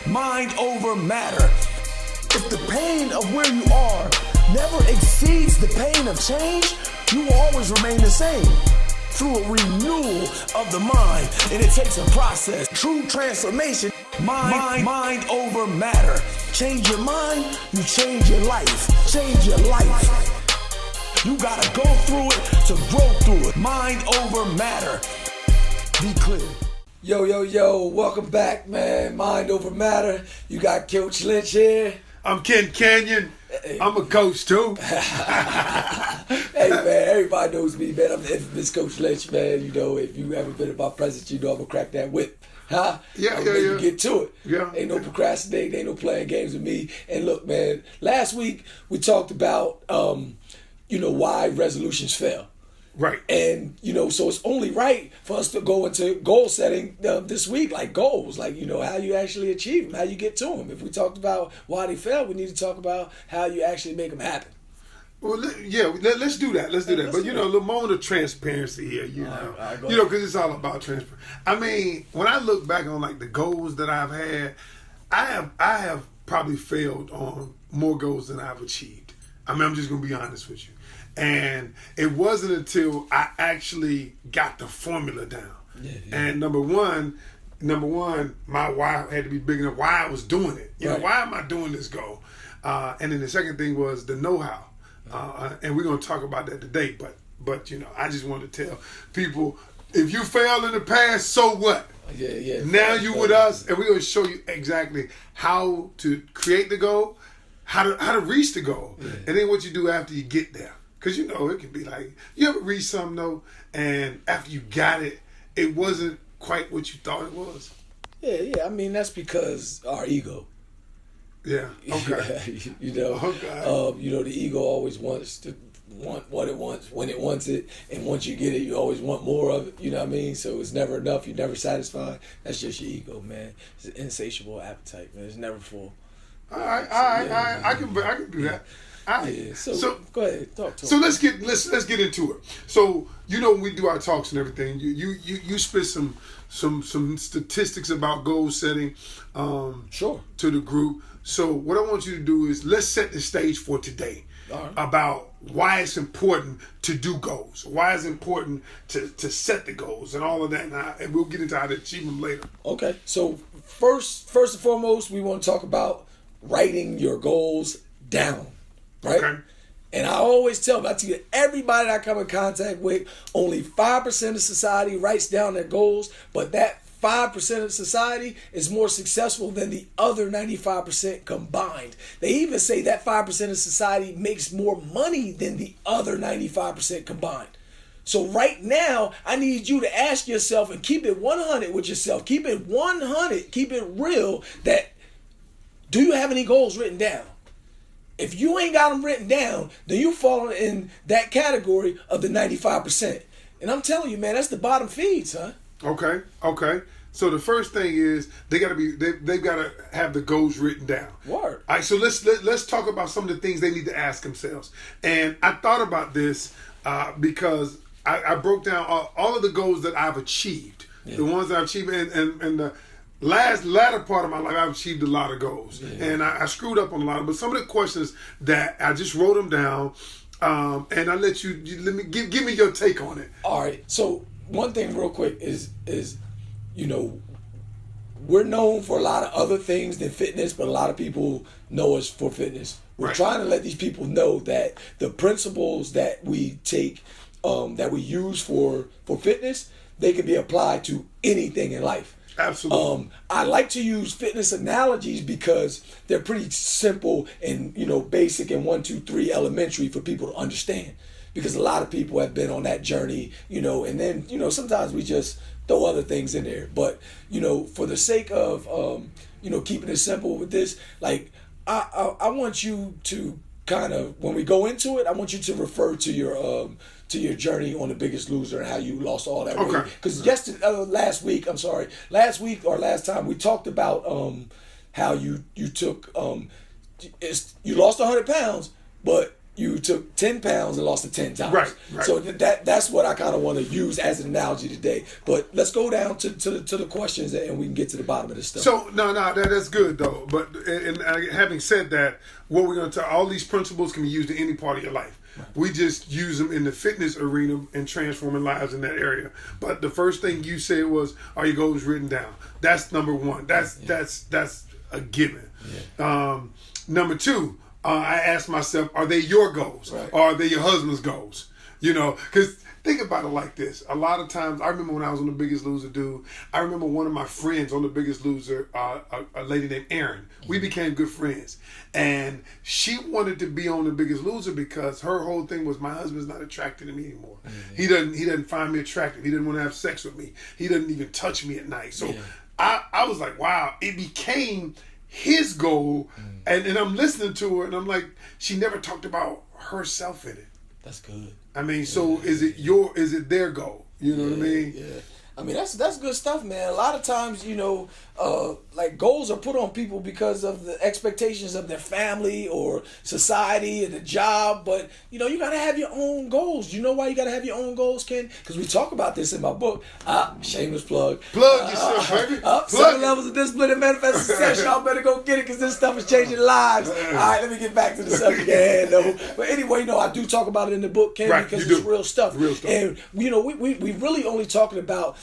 mind over matter. If the pain of where you are never exceeds the pain of change, you will always remain the same. Through a renewal of the mind, and it takes a process. True transformation, mind over matter. Change your mind, you change your life. Change your life. You gotta go through it to grow through it. Mind over matter. Be clear. Yo, welcome back, man. Mind over matter. You got Coach Lynch here. I'm Canion. Hey. I'm a coach too. Hey man, everybody knows me, man. I'm the infamous Coach Lynch, man. You know, if you ever been in my presence, you know I'm gonna crack that whip. Huh? Yeah. You get to it. Yeah. Ain't no procrastinating, ain't no playing games with me. And look, man, last week we talked about why resolutions fail. Right. And, so it's only right for us to go into goal setting this week, like goals, like, how you actually achieve them, how you get to them. If we talked about why they fail, we need to talk about how you actually make them happen. Well, let's do that. Let's do that. But, a little moment of transparency here, because it's all about transparency. I mean, when I look back on, like, the goals that I've had, I have probably failed on more goals than I've achieved. I mean, I'm just going to be honest with you. And it wasn't until I actually got the formula down. Yeah. And number one, my why had to be big enough. Why I was doing it. Why am I doing this goal? And then the second thing was the know-how. And we're going to talk about that today. But I just want to tell people, if you failed in the past, so what? Yeah. Now you with us, and we're going to show you exactly how to create the goal, how to reach the goal, and then what you do after you get there. Because, it can be like, you ever read something, though, and after you got it, it wasn't quite what you thought it was? Yeah. I mean, that's because our ego. Yeah, okay. The ego always wants to want what it wants, when it wants it, and once you get it, you always want more of it, you know what I mean? So it's never enough, you're never satisfied. That's just your ego, man. It's an insatiable appetite, man. It's never full. All right. I can do that. Yeah, so go ahead, talk to him. So let's get into it. So when we do our talks and everything, you spit some statistics about goal setting, sure, to the group. So what I want you to do is let's set the stage for today. Right. About why it's important to do goals, why it's important to set the goals and all of that, and we'll get into how to achieve them later. Okay. So first and foremost, we want to talk about writing your goals down. Right? Okay. And I always tell everybody that I come in contact with, only 5% of society writes down their goals, but that 5% of society is more successful than the other 95% combined. They even say that 5% of society makes more money than the other 95% combined. So right now, I need you to ask yourself and keep it 100 with yourself. Keep it 100, keep it real, that do you have any goals written down? If you ain't got them written down, then you fall in that category of the 95%. And I'm telling you, man, that's the bottom feed, son. Okay. So the first thing is they've got to have the goals written down. Word. All right. So let's talk about some of the things they need to ask themselves. And I thought about this because I broke down all of the goals that I've achieved, the ones that I've achieved, and the latter part of my life, I've achieved a lot of goals, and I screwed up on a lot of. But some of the questions that I just wrote them down, and I let me give me your take on it. All right. So one thing, real quick, is we're known for a lot of other things than fitness, but a lot of people know us for fitness. We're trying to let these people know that the principles that we take, that we use for fitness, they can be applied to anything in life. Absolutely. I like to use fitness analogies because they're pretty simple and, basic and 1, 2, 3 elementary for people to understand. Because a lot of people have been on that journey, and then, sometimes we just throw other things in there. But, for the sake of, keeping it simple with this, like, I want you to kind of, when we go into it, I want you to refer to your journey on The Biggest Loser and how you lost all that weight. Because last week or last time we talked about how you took you lost 100 pounds, but you took 10 pounds and lost it 10 times. Right. So that's what I kind of want to use as an analogy today. But let's go down to the questions and we can get to the bottom of this stuff. So that's good though. But and having said that, what we're going to talk, all these principles can be used in any part of your life. We just use them in the fitness arena and transforming lives in that area. But the first thing you said was, are your goals written down? That's number one. That's a given. Yeah. Number two, I asked myself, are they your goals? Right. Or are they your husband's goals? You know, because think about it like this. A lot of times, I remember when I was on The Biggest Loser, dude, I remember one of my friends on The Biggest Loser, a lady named Erin. We became good friends. And she wanted to be on The Biggest Loser because her whole thing was, my husband's not attracted to me anymore. Mm-hmm. He doesn't find me attractive. He doesn't want to have sex with me. He doesn't even touch me at night. So I was like, wow, it became his goal. And I'm listening to her and I'm like, she never talked about herself in it. That's good. I mean, so is it their goal? You know what I mean? Yeah. I mean, that's good stuff, man. A lot of times, like goals are put on people because of the expectations of their family or society or the job. But, you got to have your own goals. You know why you got to have your own goals, Ken? Because we talk about this in my book. Shameless plug. Plug yourself, baby. 7 levels of discipline and manifest success. Y'all better go get it because this stuff is changing lives. All right, let me get back to the subject. But anyway, I do talk about it in the book, Ken, because it's real stuff. And, we really only talking about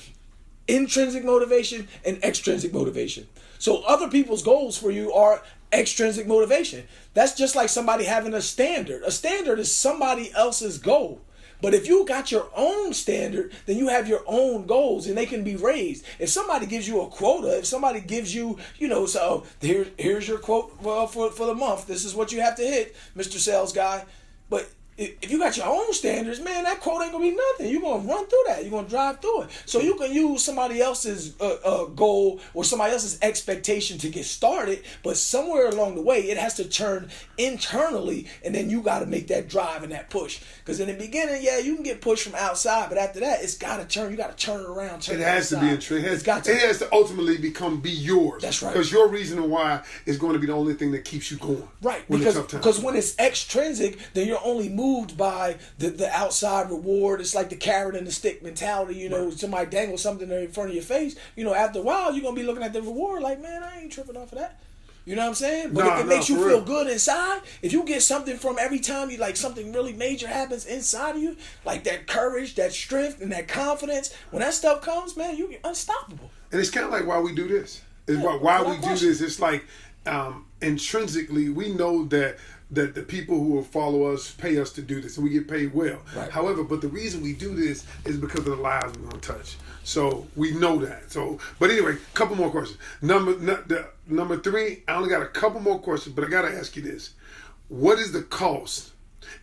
intrinsic motivation and extrinsic motivation. So other people's goals for you are extrinsic motivation. That's just like somebody having a standard. A standard is somebody else's goal. But if you got your own standard, then you have your own goals and they can be raised. If somebody gives you a quota, if somebody gives you, so here's your quote for the month. This is what you have to hit, Mr. Sales Guy. But if you got your own standards, man, that quote ain't gonna be nothing. You're gonna run through that. You're gonna drive through it. So you can use somebody else's goal or somebody else's expectation to get started, but somewhere along the way, it has to turn internally, and then you got to make that drive and that push. Because in the beginning, you can get pushed from outside, but after that, it's got to turn. You got to turn it around. It has to be intrinsic. It has to ultimately be yours. That's right. Because your reason why is going to be the only thing that keeps you going. Right. Because when it's extrinsic, then you're only moved by the outside reward. It's like the carrot and the stick mentality. Somebody dangles something in front of your face. After a while, you're gonna be looking at the reward like, man, I ain't tripping off of that. You know what I'm saying? But if it makes you feel good inside, if you get something from every time you something really major happens inside of you, like that courage, that strength, and that confidence, when that stuff comes, man, you're unstoppable. And it's kind of like why we do this. Why we do this. It's like intrinsically, we know that the people who will follow us pay us to do this, and we get paid well. Right. However, but the reason we do this is because of the lives we're going to touch. So we know that. So, but anyway, couple more questions. Number 3, I only got a couple more questions, but I got to ask you this. What is the cost,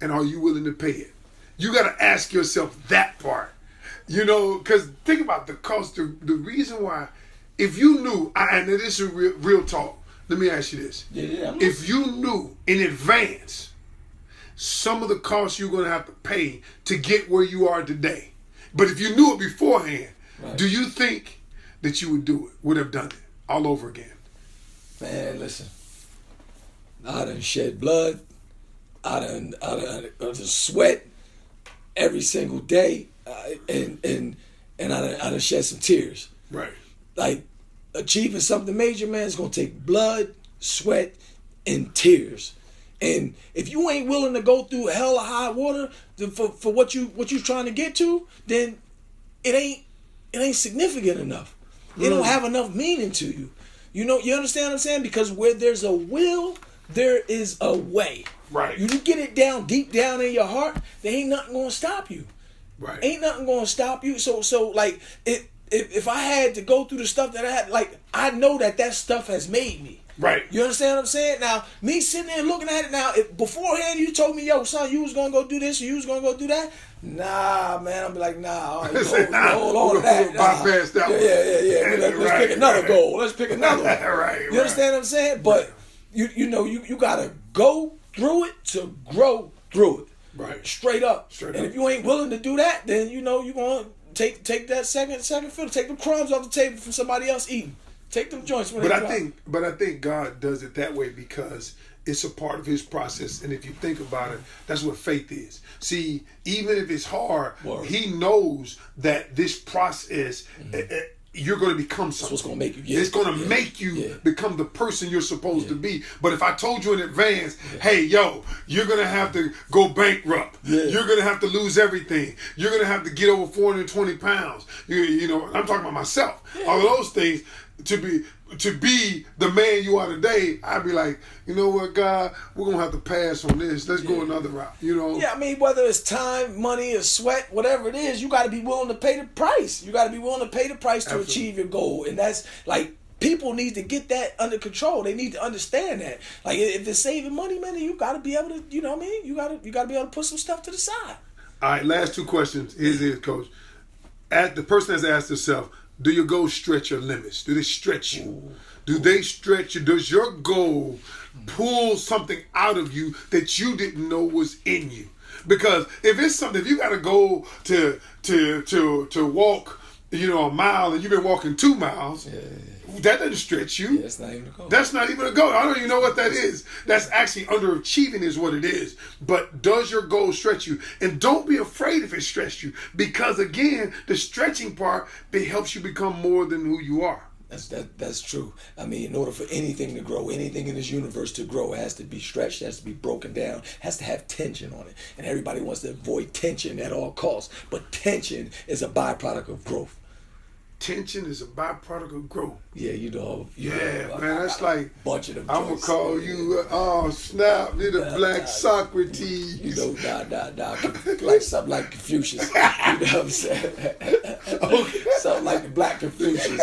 and are you willing to pay it? You got to ask yourself that part. Because think about the cost. The reason why, if you knew, and this is real talk, let me ask you this. If you knew in advance some of the costs you're going to have to pay to get where you are today, but if you knew it beforehand, do you think that you would have done it all over again? Man, listen. I done shed blood. I done sweat every single day, and I done shed some tears. Right. Like, achieving something major, man, is gonna take blood, sweat, and tears. And if you ain't willing to go through hell or high water for what you trying to get to, then it ain't significant enough. It don't have enough meaning to you. You understand what I'm saying? Because where there's a will, there is a way. Right. You get it down deep down in your heart, there ain't nothing gonna stop you. Right. Ain't nothing gonna stop you. So like it. If I had to go through the stuff that I had, I know that stuff has made me. Right. You understand what I'm saying? Now, me sitting there looking at it now, if beforehand you told me, yo, son, you was going to go do this or you was going to go do that, nah, man, I'm be like, nah, all right, hold on to that. Bypass that one. Yeah. Let's pick another goal. Let's pick another one. Right. You understand what I'm saying? But, you got to go through it to grow through it. Right. Straight up. And if you ain't willing to do that, then, you're going to take that second fiddle, take the crumbs off the table from somebody else eating. Take them joints. But I think God does it that way because it's a part of his process. And if you think about it, that's what faith is. See, even if it's hard, he knows that this process, you're going to become something. That's what's going to make you. Yeah. It's going to make you become the person you're supposed to be. But if I told you in advance, hey, yo, you're going to have to go bankrupt. Yeah. You're going to have to lose everything. You're going to have to get over 420 pounds. You know, I'm talking about myself. Yeah. All of those things to be the man you are today, I'd be like, you know what, God, we're going to have to pass on this. Let's go another route, you know? Yeah, I mean, whether it's time, money, or sweat, whatever it is, you got to be willing to pay the price. You got to be willing to pay the price to achieve your goal. And that's like, people need to get that under control. They need to understand that. Like, if it's saving money, man, you got to be able to, you know what I mean? You got to be able to put some stuff to the side. All right, last two questions. Here's Coach. The person has asked herself, do your goals stretch your limits? Do they stretch you? Do they stretch you? Does your goal pull something out of you that you didn't know was in you? Because if it's something, if you got a goal to walk, you know, a mile and you've been walking 2 miles, that doesn't stretch you. That's not even a goal. That's not even a goal. I don't even know what that is. That's actually underachieving is what it is. But does your goal stretch you? And don't be afraid if it stretched you. Because again, the stretching part, it helps you become more than who you are. That's true. I mean, in order for anything to grow, anything in this universe to grow, it has to be stretched, it has to be broken down, it has to have tension on it. And everybody wants to avoid tension at all costs. But tension is a byproduct of growth. Tension is a byproduct of growth. Yeah, you know. Man, that's like, bunch of them I'm going to call you, oh, snap, you're the black Socrates. You know, like something like Confucius. You know what I'm saying? Okay. Something like the black Confucius.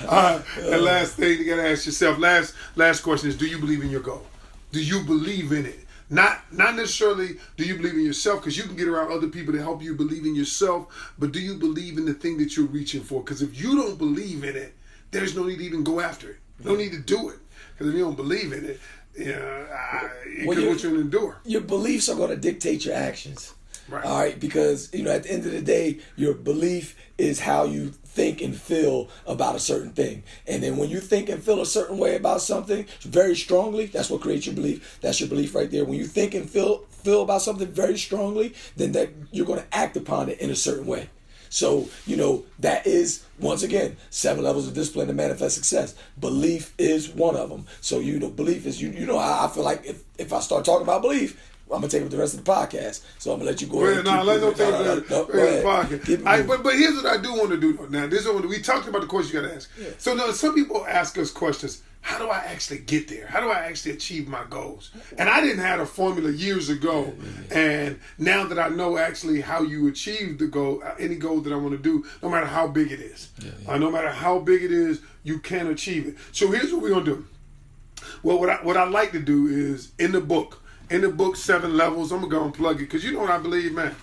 All right, and last thing you got to ask yourself, last question is, do you believe in your goal? Do you believe in it? Not necessarily do you believe in yourself, because you can get around other people to help you believe in yourself, but do you believe in the thing that you're reaching for? Because if you don't believe in it, there's no need to even go after it. No need to do it. Because if you don't believe in it, it could what you'll endure. Your beliefs are going to dictate your actions. Right. All right, because at the end of the day, your belief is how you think and feel about a certain thing. And then when you think and feel a certain way about something very strongly, that's what creates your belief. That's your belief right there. When you think and feel about something very strongly, then that you're going to act upon it in a certain way. So, that is, once again, 7 levels of discipline to manifest success. Belief is one of them. So, belief is, I feel like if I start talking about belief, I'm going to take up the rest of the podcast. So I'm going to let you go ahead. Let's don't take up the podcast. But here's what I do want to do now. This is what we talked about, the question you got to ask. Yeah. So now some people ask us questions. How do I actually get there? How do I actually achieve my goals? And I didn't have a formula years ago. And now that I know actually how you achieve the goal, any goal that I want to do, no matter how big it is. No matter how big it is, you can achieve it. So here's what we're going to do. Well, what I like to do is, in the book, 7 Levels, I'm going to go and plug it, because you know what I believe, man?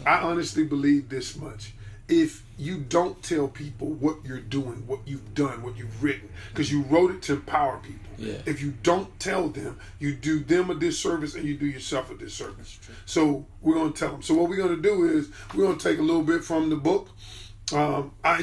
I honestly believe this much. If you don't tell people what you're doing, what you've done, what you've written, because you wrote it to empower people. Yeah. If you don't tell them, you do them a disservice and you do yourself a disservice. So we're going to tell them. So what we're going to do is we're going to take a little bit from the book. And I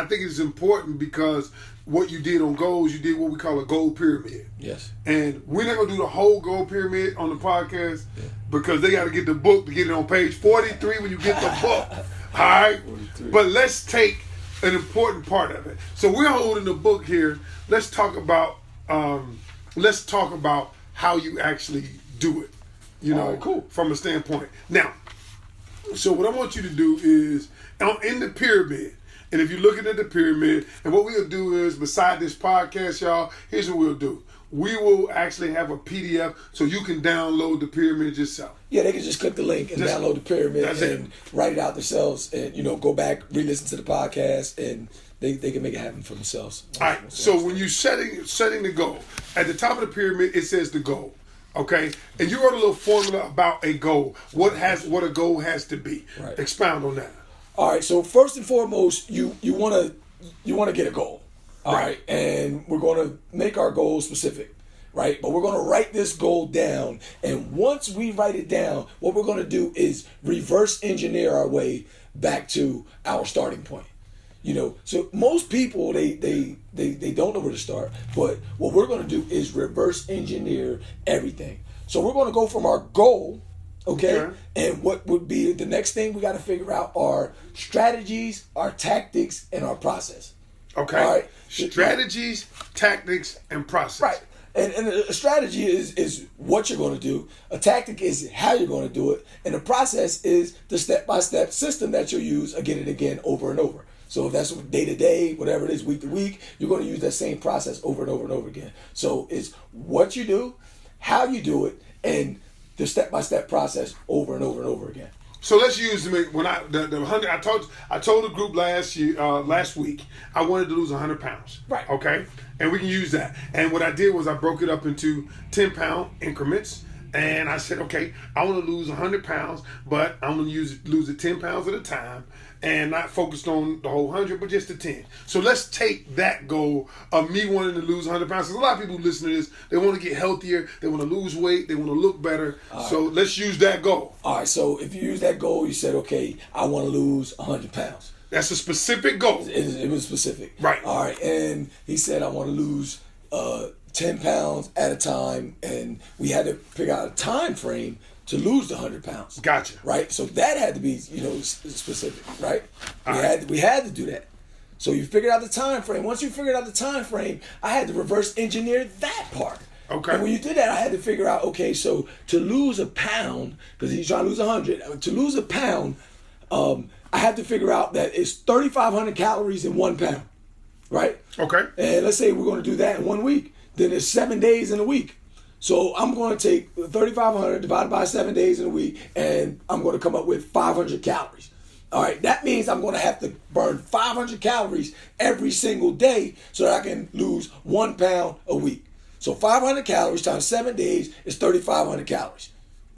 think it's important because what you did on goals, you did what we call a goal pyramid. Yes. And we're not going to do the whole goal pyramid on the podcast because they got to get the book to get it on page 43 when you get the book. All right? 43. But let's take an important part of it. So we're holding the book here. Let's talk about how you actually do it. Cool. From a standpoint. Now, so what I want you to do is, in the pyramid, and if you're looking at the pyramid, and what we'll do is, beside this podcast, y'all, here's what we'll do. We will actually have a PDF so you can download the pyramid yourself. Yeah, they can just click the link and download the pyramid and write it out themselves and, go back, re-listen to the podcast, and they can make it happen for themselves. All right, so when you're setting the goal, at the top of the pyramid, it says the goal. Okay, and you wrote a little formula about a goal. What a goal has to be. Right. Expound on that. All right. So first and foremost, you want to get a goal. All right, and we're going to make our goal specific, right? But we're going to write this goal down, and once we write it down, what we're going to do is reverse engineer our way back to our starting point. So most people they don't know where to start. But what we're going to do is reverse engineer everything. So we're going to go from our goal, okay? And what would be the next thing we got to figure out are strategies, our tactics, and our process. Okay. All right. Strategies, tactics, and process. Right. And a strategy is what you're going to do. A tactic is how you're going to do it. And the process is the step-by-step system that you'll use again and again over and over. So if that's day to day, whatever it is, week to week, you're going to use that same process over and over and over again. So it's what you do, how you do it, and the step-by-step process over and over and over again. So let's use the 100. I told the group last week I wanted to lose 100 pounds. Right. Okay. And we can use that. And what I did was I broke it up into 10-pound increments. And I said, okay, I want to lose 100 pounds, but I'm going to lose it 10 pounds at a time and not focused on the whole 100, but just the 10. So let's take that goal of me wanting to lose 100 pounds. Because a lot of people listen to this, they want to get healthier, they want to lose weight, they want to look better. So let's use that goal. All right, so if you use that goal, you said, okay, I want to lose 100 pounds. That's a specific goal. It was specific. Right. All right, and he said, I want to lose 10 pounds at a time, and we had to figure out a time frame to lose the 100 pounds. Gotcha. Right? So that had to be, specific, right? We had to do that. So you figured out the time frame. Once you figured out the time frame, I had to reverse engineer that part. Okay. And when you did that, I had to figure out, okay, so to lose a pound, because he's trying to lose 100, to lose a pound, I had to figure out that it's 3,500 calories in 1 pound, right? Okay. And let's say we're going to do that in 1 week. Then there's 7 days in a week. So I'm going to take 3,500 divided by 7 days in a week, and I'm going to come up with 500 calories. All right, that means I'm going to have to burn 500 calories every single day so that I can lose 1 pound a week. So 500 calories times 7 days is 3,500 calories.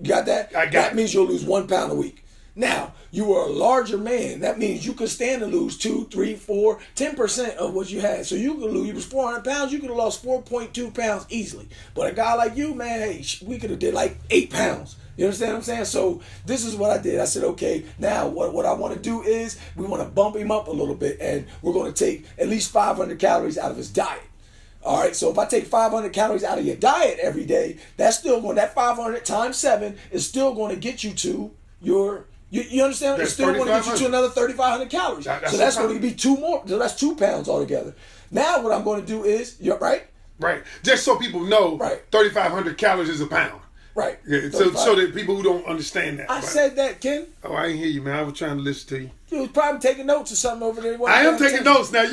You got that? I got that it. means you'll lose 1 pound a week. Now, you are a larger man. That means you could stand to lose 2, 3, 4, 10% of what you had. So you could lose, you was 400 pounds, you could have lost 4.2 pounds easily. But a guy like you, man, hey, we could have did like 8 pounds. You understand what I'm saying? So this is what I did. I said, okay, now what I want to do is we want to bump him up a little bit, and we're going to take at least 500 calories out of his diet. All right, so if I take 500 calories out of your diet every day, that 500 times 7 is still going to get you to your... You understand? It's still going to get you to another 3,500 calories. So that's going to be 2 more. So that's 2 pounds altogether. Now what I'm going to do is, right? Right. Just so people know, right. 3,500 calories is a pound. Right. Yeah, so that people who don't understand that. I said that, Ken. Oh, I didn't hear you, man. I was trying to listen to you. You was probably taking notes or something over there. I am taking notes now.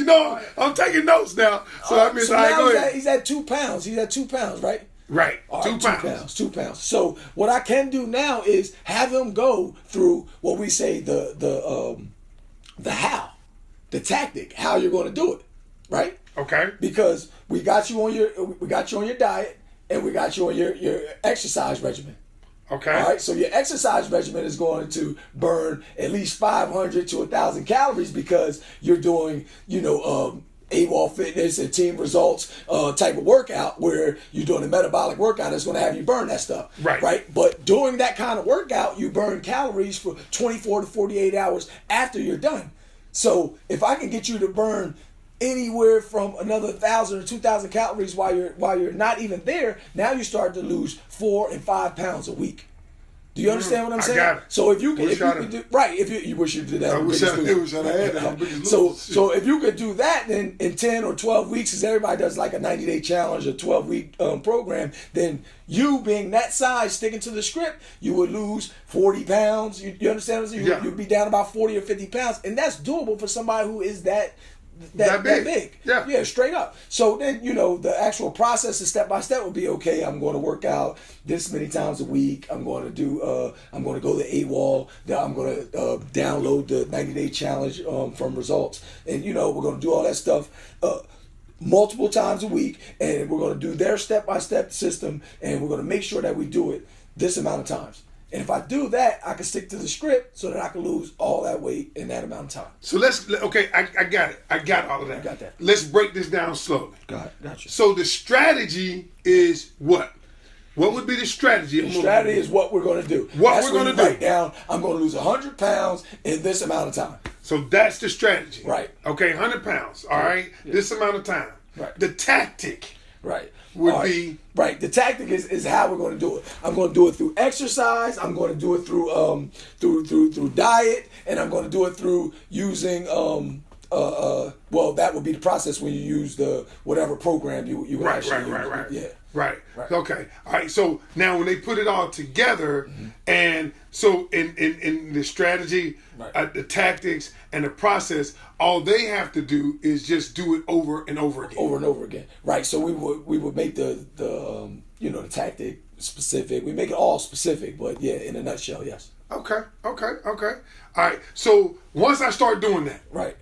I'm taking notes now. So that means he's at 2 pounds. He's at 2 pounds, right? Right. All 2 right, pounds. 2 pounds. So what I can do now is have him go through what we say the how, the tactic, how you're going to do it, right? Okay. Because we got you on your diet and we got you on your exercise regimen. Okay. All right. So your exercise regimen is going to burn at least 500 to 1,000 calories because you're doing, AWOL fitness and team results type of workout where you're doing a metabolic workout that's going to have you burn that stuff. Right. But during that kind of workout, you burn calories for 24 to 48 hours after you're done. So if I can get you to burn anywhere from another 1,000 or 2,000 calories while you're not even there, now you start to lose 4 and 5 pounds a week. Do you understand what I'm saying? I got it. So if you could do right, if you wish you did that. I wish I had that. So if you could do that, then in 10 or 12 weeks, because everybody does like a 90-day challenge, a 12-week program, then you being that size, sticking to the script, you would lose 40 pounds. You understand what I'm saying? You'd be down about 40 or 50 pounds, and that's doable for somebody who is that big. Yeah, straight up. So then, the actual process of step by step would be, okay, I'm going to work out this many times a week. I'm going to go to AWOL. I'm going to download the 90-day challenge from Resultz. And, we're going to do all that stuff multiple times a week. And we're going to do their step-by-step system. And we're going to make sure that we do it this amount of times. And if I do that, I can stick to the script so that I can lose all that weight in that amount of time. So I got it. I got all of that. You got that. Let's break this down slowly. Got you. So the strategy is what? What would be the strategy? The strategy is what we're going to do. What we're going to do. Write down, I'm going to lose 100 pounds in this amount of time. So that's the strategy. Right. Okay, 100 pounds. All right. Yeah. This amount of time. Right. The tactic. Right. Would be right. The tactic is how we're going to do it. I'm going to do it through exercise. I'm going to do it through through diet, and I'm going to do it through using well, that would be the process when you use the whatever program you actually use. Right. Yeah. Right. Okay. All right. So now when they put it all together, and so in the strategy, the tactics, and the process, all they have to do is just do it over and over again. Over and over again. Right. So we would make the tactic specific. We make it all specific, but yeah, in a nutshell, yes. Okay. All right. So once I start doing that, right.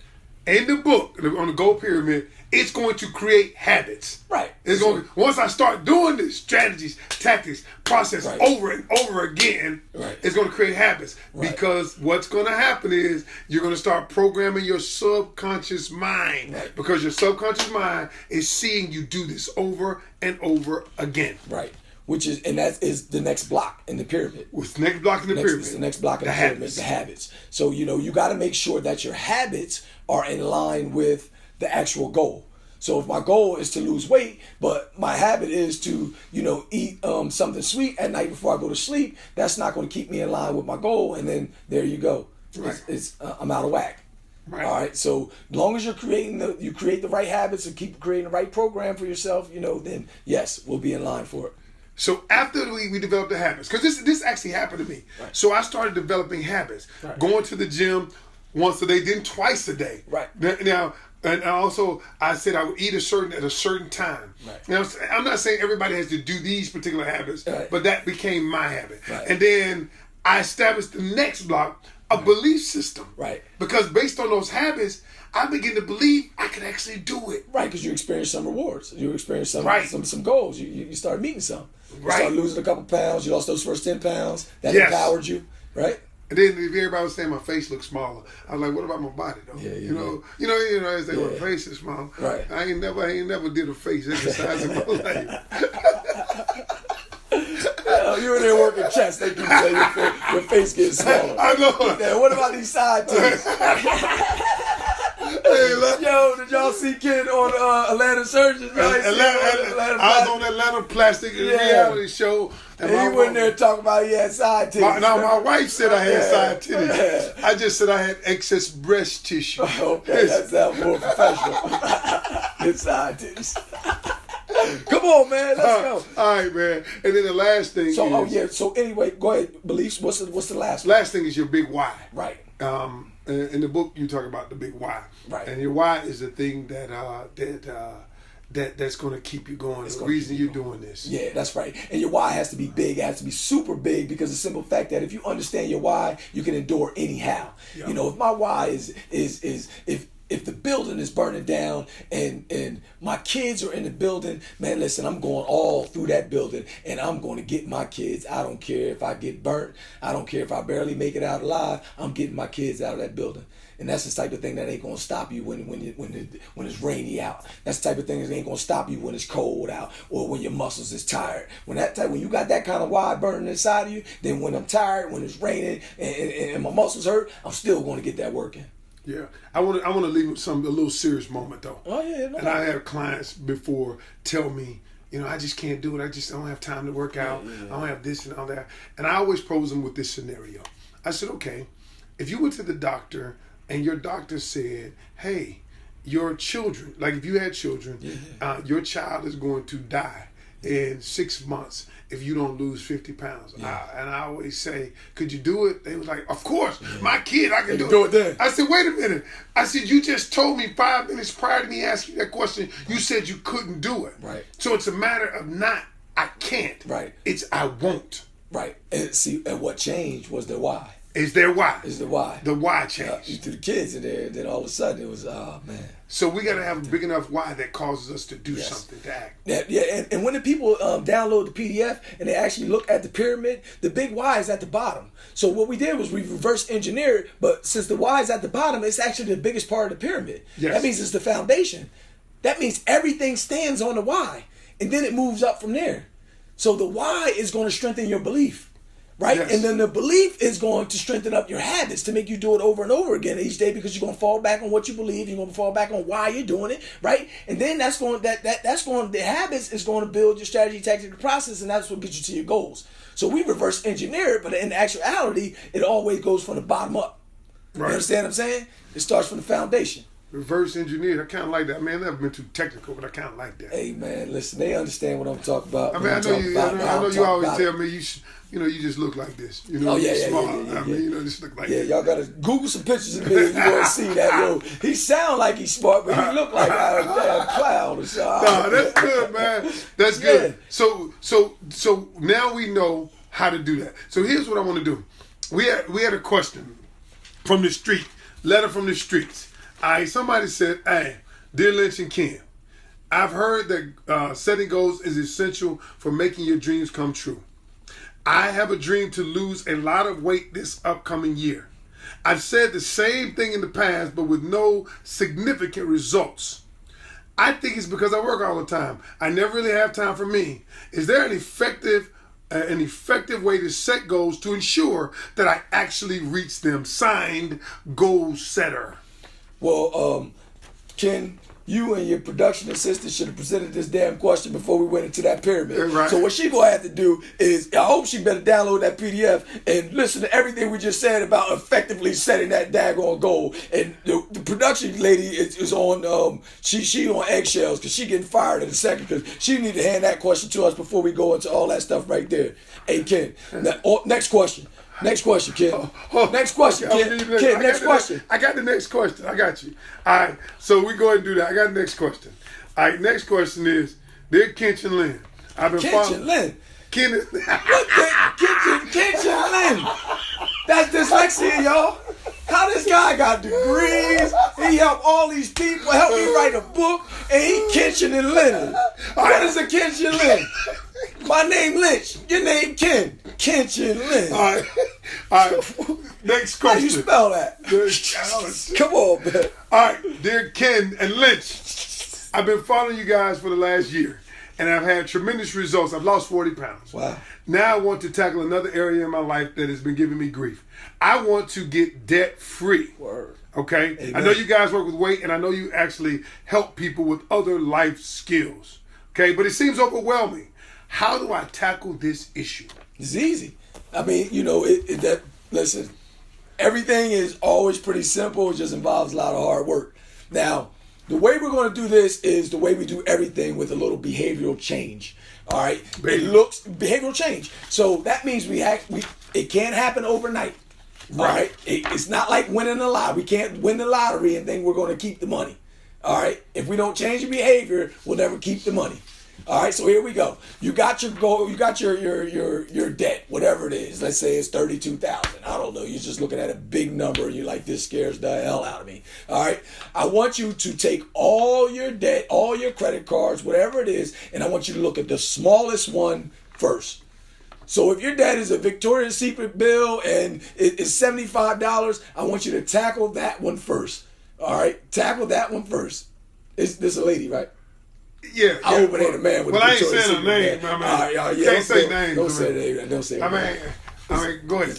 In the book, on the goal pyramid, it's going to create habits. Right. It's going to, once I start doing the strategies, tactics, process over and over again, it's going to create habits. Because what's going to happen is you're going to start programming your subconscious mind. Because your subconscious mind is seeing you do this over and over again. Right. That is the next block in the pyramid. What's the next block in the pyramid? It's the next block in the pyramid, the habits. So, you got to make sure that your habits are in line with the actual goal. So if my goal is to lose weight, but my habit is to, eat something sweet at night before I go to sleep, that's not going to keep me in line with my goal. And then there you go. Right. I'm out of whack. Right. All right. So as long as you create the right habits and keep creating the right program for yourself, then yes, we'll be in line for it. So after we developed the habits, because this actually happened to me. Right. So I started developing habits, going to the gym once a day, then twice a day. Right. Now, and also I said I would eat at a certain time. Right. Now, I'm not saying everybody has to do these particular habits, but that became my habit. Right. And then I established the next block, a belief system. Right. Because based on those habits, I begin to believe I can actually do it. Right, because you experience some rewards. You experience some goals. You start meeting some. You start losing a couple pounds. You lost those first 10 pounds. That empowered you, right? And then if everybody was saying my face looks smaller, I was like, what about my body though? Yeah, you know, they say my face is small. Right. I ain't never did a face exercise in my life. You're in there working chest. They keep saying your face getting smaller. I know. Now, what about these side titties? Yo, did y'all see Ken on Atlanta Surgeons? I was on Atlanta Plastic reality show. And he went there talking about he had side titties. My wife said I had side titties. I just said I had excess breast tissue. Okay, that sounds more professional. Good side titties. Come on, man. Let's go. All right, man. And then the last thing is... So anyway, go ahead. Beliefs. What's the last one? Last thing is your big why. Right. In the book, you talk about the big why. Right. And your why is the thing that's going to keep you going. It's the reason you're doing this. Yeah, that's right. And your why has to be big. It has to be super big because the simple fact that if you understand your why, you can endure anyhow. Yep. If my why is if the building is burning down and my kids are in the building, man, listen, I'm going all through that building and I'm going to get my kids. I don't care if I get burnt. I don't care if I barely make it out alive. I'm getting my kids out of that building. And that's the type of thing that ain't gonna stop you when it's rainy out. That's the type of thing that ain't gonna stop you when it's cold out or when your muscles is tired. When you got that kind of why burning inside of you, then when I'm tired, when it's raining and my muscles hurt, I'm still gonna get that working. Yeah, I want to leave with a little serious moment though. Oh yeah, no. And I have clients before tell me, I just can't do it. I don't have time to work out. Yeah. I don't have this and all that. And I always pose them with this scenario. I said, okay, if you went to the doctor and your doctor said, hey, your children, like if you had children, your child is going to die in 6 months if you don't lose 50 pounds. Yeah. And I always say, could you do it? They was like, of course, my kid, I can do it. Then. I said, wait a minute. I said, you just told me 5 minutes prior to me asking you that question, you said you couldn't do it. Right. So it's a matter of I can't. Right. It's I won't. Right. And what changed was the why. Is their why. Is the why. The why changed. To the kids in there, then all of a sudden it was, oh man. So we got to have a big enough why that causes us to do something, to act. Yeah, and when the people download the PDF and they actually look at the pyramid, the big why is at the bottom. So what we did was we reverse engineered, but since the why is at the bottom, it's actually the biggest part of the pyramid. Yes. That means it's the foundation. That means everything stands on the why, and then it moves up from there. So the why is going to strengthen your belief. right? Yes. And then the belief is going to strengthen up your habits to make you do it over and over again each day, because you're going to fall back on what you believe. You're going to fall back on why you're doing it, right? And then the habits is going to build your strategy, tactic, process, and that's what gets you to your goals. So we reverse engineer it, but in actuality, it always goes from the bottom up. Right. You understand what I'm saying? It starts from the foundation. Reverse engineer. I kind of like that. Man, I've never been too technical, but I kind of like that. Hey, man, listen, they understand what I'm talking about. I mean, I know you always tell me you just look like this. You know, smart. I mean, you know, just look like this. Y'all gotta Google some pictures of me if you want to see that. Yo, he sound like he's smart, but he look like a damn clown or something. Nah, that's good, man. That's good. So now we know how to do that. So here's what I want to do. We had a question from the street, letter from the streets. Somebody said, "Hey, dear Lynch and Ken, I've heard that setting goals is essential for making your dreams come true. I have a dream to lose a lot of weight this upcoming year. I've said the same thing in the past, but with no significant results. I think it's because I work all the time. I never really have time for me. Is there an effective way to set goals to ensure that I actually reach them?" Signed, Goal Setter. Well, Ken, you and your production assistant should have presented this damn question before we went into that pyramid. Right. So what she gonna have to do is, I hope she better download that PDF and listen to everything we just said about effectively setting that daggone goal. And the production lady is on, she on eggshells because she getting fired in a second, because she need to hand that question to us before we go into all that stuff right there. Hey, Ken, next question. Next question, Ken. Next question, Ken. Ken, next question. I got the next question. I got you. All right, so we go ahead and do that. I got the next question. All right, next question is, dear Kench and Lynn, I've been Kench and Lynn? Ken What the? Kench and Lynn? That's dyslexia, y'all. How this guy got degrees, he helped all these people, helped me write a book, and he Kenching and Lynn. What is a Kench and Lynn? My name Lynch, your name Ken. Kench and Lynn. All right. Next question. How do you spell that? Come on, man. All right, dear Ken and Lynch, I've been following you guys for the last year, and I've had tremendous results. I've lost 40 pounds. Wow. Now I want to tackle another area in my life that has been giving me grief. I want to get debt-free. Word. Okay? Amen. I know you guys work with weight, and I know you actually help people with other life skills. Okay? But it seems overwhelming. How do I tackle this issue? It's easy. I mean, you know, listen, everything is always pretty simple. It just involves a lot of hard work. Now, the way we're going to do this is the way we do everything, with a little behavioral change. All right? It looks behavioral change. So that means it can't happen overnight. All right? It's not like winning the lottery. We can't win the lottery and think we're going to keep the money. All right? If we don't change your behavior, we'll never keep the money. All right, so here we go. You got your goal. You got your debt, whatever it is. Let's say it's $32,000. I don't know. You're just looking at a big number, and you're like, this scares the hell out of me. All right, I want you to take all your debt, all your credit cards, whatever it is, and I want you to look at the smallest one first. So if your debt is a Victoria's Secret bill and it's $75, I want you to tackle that one first. All right, tackle that one first. This is a lady, right? Yeah, I hope it ain't a man with well, a I ain't Victoria's saying Secret a name, man. man. Yeah, can't say names. Don't say that. Don't say that. I mean, go ahead.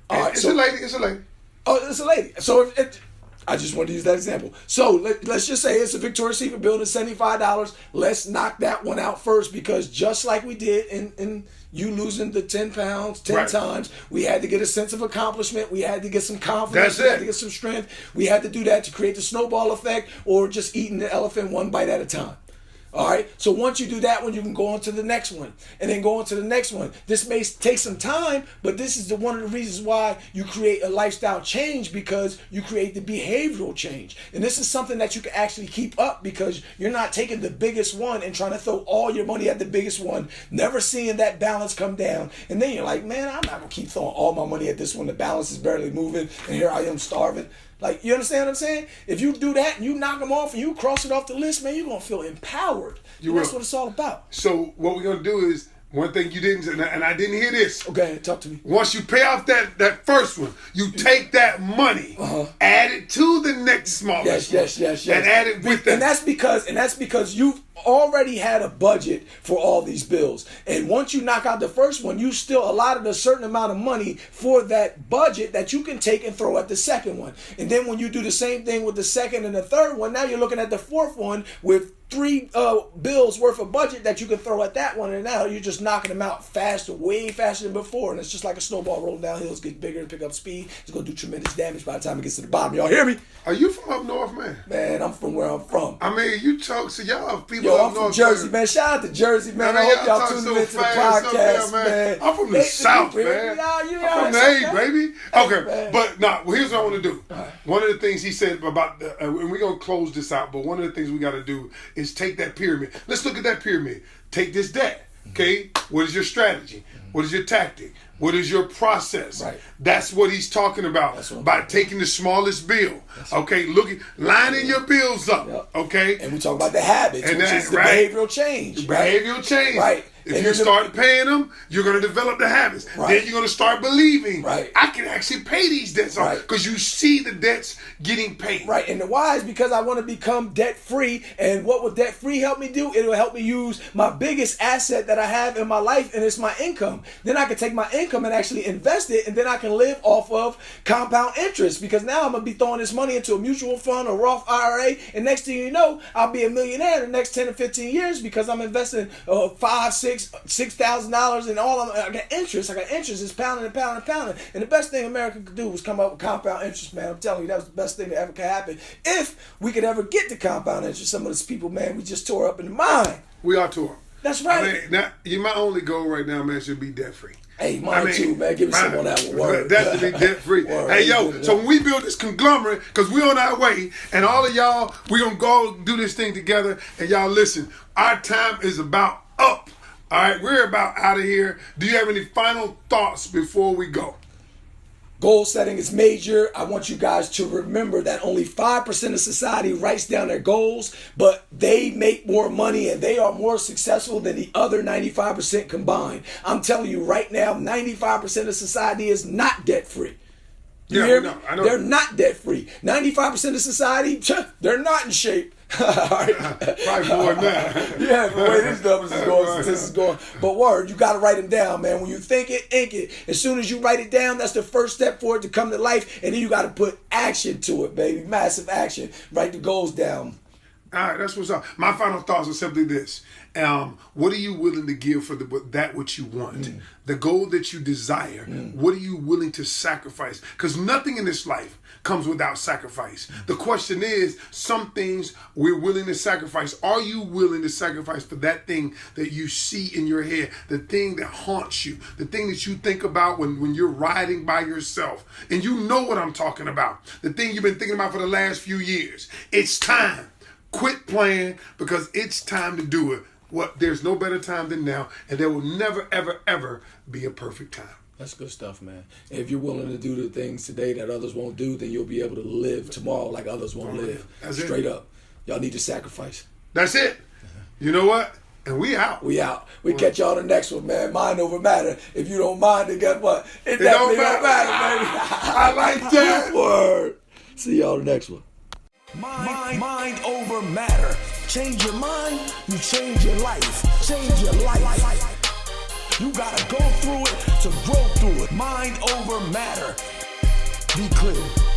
All right, It's a lady. It's a lady. Oh, it's a lady. So I just wanted to use that example. So let's just say it's a Victoria's Secret bill that's $75. Let's knock that one out first, because just like we did in you losing the 10 pounds 10 times, we had to get a sense of accomplishment. We had to get some confidence. We had to get some strength. We had to do that to create the snowball effect, or just eating the elephant one bite at a time. All right. So once you do that one, you can go on to the next one, and then go on to the next one. This may take some time, but this is one of the reasons why you create a lifestyle change, because you create the behavioral change. And this is something that you can actually keep up, because you're not taking the biggest one and trying to throw all your money at the biggest one, never seeing that balance come down. And then you're like, man, I'm not going to keep throwing all my money at this one. The balance is barely moving, and here I am starving. Like, you understand what I'm saying? If you do that and you knock them off and you cross it off the list, man, you're going to feel empowered. That's what it's all about. So what we're going to do is, one thing you didn't, and I didn't hear this. Okay, talk to me. Once you pay off that first one, you take that money, add it to the next smallest Yes. and add it with that. And that's because you've already had a budget for all these bills. And once you knock out the first one, you still allotted a certain amount of money for that budget that you can take and throw at the second one. And then when you do the same thing with the second and the third one, now you're looking at the fourth one with 3 bills worth of budget that you can throw at that one, and now you're just knocking them out faster, way faster than before, and it's just like a snowball rolling down hills, get bigger and pick up speed. It's gonna do tremendous damage by the time it gets to the bottom. Y'all hear me? Are you from up north, man? Man, I'm from where I'm from. I mean, you talk to y'all people Yo, up I'm from north. Jersey, man. Shout out to Jersey, man. I hope y'all tuning into the podcast, man. I'm from the South, man. I'm from the A, baby. Okay, but well, here's what I want to do. One of the things he said about, and we're gonna close this out, but one of the things we got to do is take that pyramid. Let's look at that pyramid. Take this debt. Okay, what is your strategy? What is your tactic? What is your process? Right. That's what he's talking about by taking the smallest bill. Okay, lining your bills up. Yep. Okay, and we talk about the habits, which is the behavioral change. Behavioral change. Right. If you start paying them, you're going to develop the habits. Right. Then you're going to start believing, right, I can actually pay these debts off, because you see the debts getting paid. Right. And the why is because I want to become debt free. And what will debt free help me do? It will help me use my biggest asset that I have in my life, and it's my income. Then I can take my income and actually invest it, and then I can live off of compound interest, because now I'm going to be throwing this money into a mutual fund or Roth IRA, and next thing you know, I'll be a millionaire in the next 10 or 15 years because I'm investing $6,000 in all of them. I got interest. It's pounding and pounding and pounding. And the best thing America could do was come up with compound interest, man. I'm telling you, that was the best thing that ever could happen. If we could ever get to compound interest, some of these people, man, we just tore up in the mind. We are tore. That's right. I mean, now, my only goal right now, man, should be debt free. Hey, mine too, man. Give me some on that one. Word. That should be debt free. Hey, yo, so when we build this conglomerate, because we're on our way, and all of y'all, we're going to go do this thing together, and y'all listen, our time is about up. All right, we're about out of here. Do you have any final thoughts before we go? Goal setting is major. I want you guys to remember that only 5% of society writes down their goals, but they make more money and they are more successful than the other 95% combined. I'm telling you right now, 95% of society is not debt free. You hear me? I know. They're not debt free. 95% of society, they're not in shape. Probably more than that. Yeah, the way these numbers is going, statistics is going. But word, you got to write them down, man. When you think it, ink it. As soon as you write it down, that's the first step for it to come to life. And then you got to put action to it, baby. Massive action. Write the goals down. All right, that's what's up. My final thoughts are simply this. What are you willing to give for that which you want? The goal that you desire, what are you willing to sacrifice? Because nothing in this life comes without sacrifice. The question is, some things we're willing to sacrifice. Are you willing to sacrifice for that thing that you see in your head, the thing that haunts you, the thing that you think about when you're riding by yourself? And you know what I'm talking about. The thing you've been thinking about for the last few years. It's time. Quit playing, because it's time to do it. There's no better time than now, and there will never, ever, ever be a perfect time. That's good stuff, man. If you're willing to do the things today that others won't do, then you'll be able to live tomorrow like others won't live. That's straight up. Y'all need to sacrifice. That's it. You know what? And we out. We out. We catch y'all the next one, man. Mind over matter. If you don't mind, then guess what? It definitely don't matter, baby. I like that. Word. See y'all the next one. Mind over matter. Change your mind, you change your life. Change your life. You gotta go through it to grow through it. Mind over matter. Be clear.